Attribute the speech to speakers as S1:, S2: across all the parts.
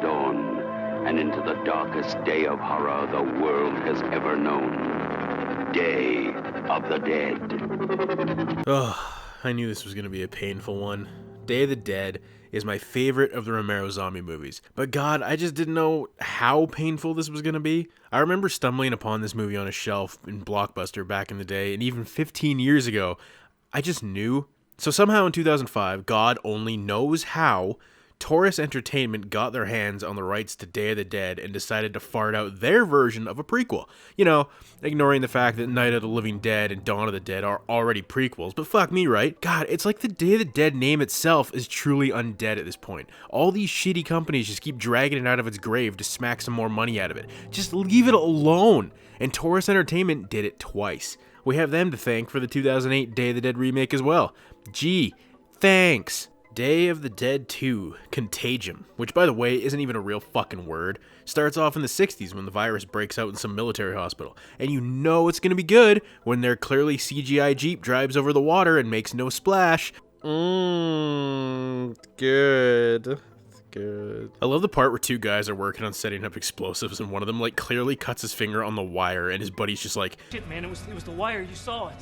S1: dawn and into the darkest day of horror the world has ever known. Day of the Dead.
S2: Oh, I knew this was going to be a painful one. Day of the Dead is my favorite of the Romero zombie movies. But God, I just didn't know how painful this was going to be. I remember stumbling upon this movie on a shelf in Blockbuster back in the day, and even 15 years ago, I just knew. So somehow in 2005, God only knows how, Taurus Entertainment got their hands on the rights to Day of the Dead and decided to fart out their version of a prequel. You know, ignoring the fact that Night of the Living Dead and Dawn of the Dead are already prequels, but fuck me, right? God, it's like the Day of the Dead name itself is truly undead at this point. All these shitty companies just keep dragging it out of its grave to smack some more money out of it. Just leave it alone. And Taurus Entertainment did it twice. We have them to thank for the 2008 Day of the Dead remake as well. Gee, thanks. Day of the Dead 2, Contagium, which by the way isn't even a real fucking word, starts off in the 60s when the virus breaks out in some military hospital. And you know it's gonna be good when their clearly CGI Jeep drives over the water and makes no splash. Good. Good. I love the part where two guys are working on setting up explosives and one of them like clearly cuts his finger on the wire and his buddy's just like,
S3: shit man, it was the wire, you saw it.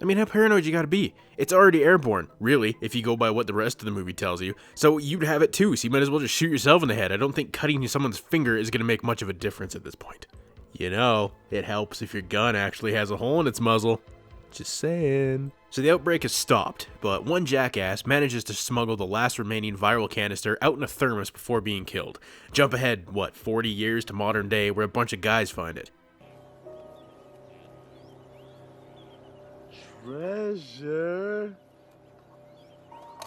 S2: I mean, how paranoid you gotta be? It's already airborne, really, if you go by what the rest of the movie tells you. So you'd have it too, so you might as well just shoot yourself in the head. I don't think cutting someone's finger is gonna make much of a difference at this point. You know, it helps if your gun actually has a hole in its muzzle. Just saying. So the outbreak has stopped, but one jackass manages to smuggle the last remaining viral canister out in a thermos before being killed. Jump ahead, 40 years to modern day where a bunch of guys find it.
S4: Treasure.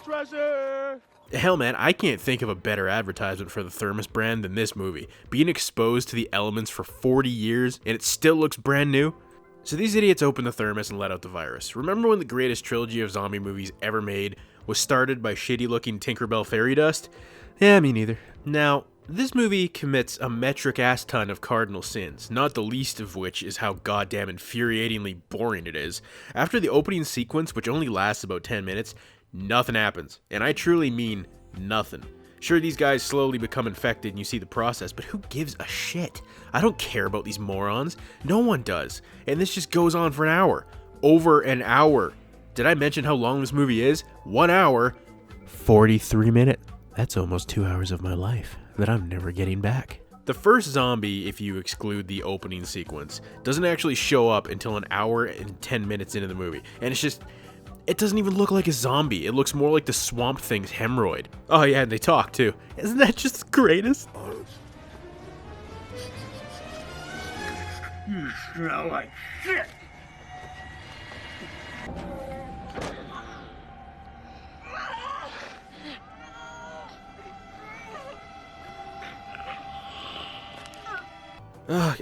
S4: Treasure!
S2: Hell man, I can't think of a better advertisement for the Thermos brand than this movie. Being exposed to the elements for 40 years and it still looks brand new. So these idiots open the thermos and let out the virus. Remember when the greatest trilogy of zombie movies ever made was started by shitty looking Tinkerbell fairy dust? Yeah, me neither. Now, this movie commits a metric ass ton of cardinal sins, not the least of which is how goddamn infuriatingly boring it is. After the opening sequence, which only lasts about 10 minutes, nothing happens. And I truly mean nothing. Sure, these guys slowly become infected and you see the process, but who gives a shit? I don't care about these morons. No one does. And this just goes on for an hour. Over an hour. Did I mention how long this movie is? 1 hour, 43 minutes. That's almost 2 hours of my life that I'm never getting back. The first zombie, if you exclude the opening sequence, doesn't actually show up until an hour and 10 minutes into the movie. And it's just, it doesn't even look like a zombie. It looks more like the Swamp Thing's hemorrhoid. Oh yeah, and they talk too. Isn't that just the greatest?
S4: You smell like shit!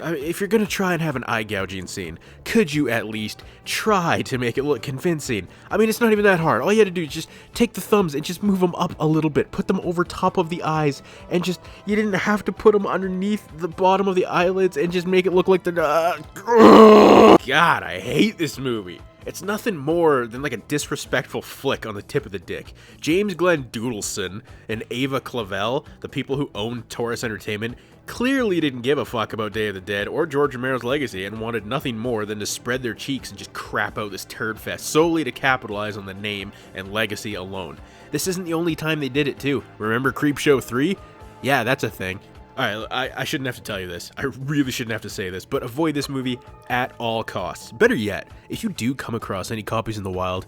S2: If you're gonna try and have an eye gouging scene, could you at least try to make it look convincing? I mean, it's not even that hard. All you had to do is just take the thumbs and just move them up a little bit, put them over top of the eyes, and just, you didn't have to put them underneath the bottom of the eyelids and just make it look like the, God, I hate this movie. It's nothing more than like a disrespectful flick on the tip of the dick. James Glenn Doodleson and Ava Clavel, the people who own Taurus Entertainment, clearly didn't give a fuck about Day of the Dead or George Romero's legacy and wanted nothing more than to spread their cheeks and just crap out this turd fest solely to capitalize on the name and legacy alone. This isn't the only time they did it too. Remember Creepshow 3? Yeah, that's a thing. Alright, I shouldn't have to tell you this. I really shouldn't have to say this, but avoid this movie at all costs. Better yet, if you do come across any copies in the wild,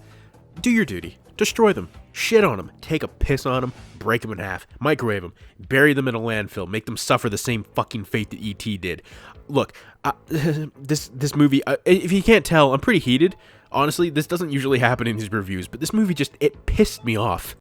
S2: do your duty. Destroy them. Shit on them. Take a piss on them. Break them in half. Microwave them. Bury them in a landfill. Make them suffer the same fucking fate that E.T. did. Look, this movie, if you can't tell, I'm pretty heated. Honestly, this doesn't usually happen in these reviews, but this movie just, it pissed me off.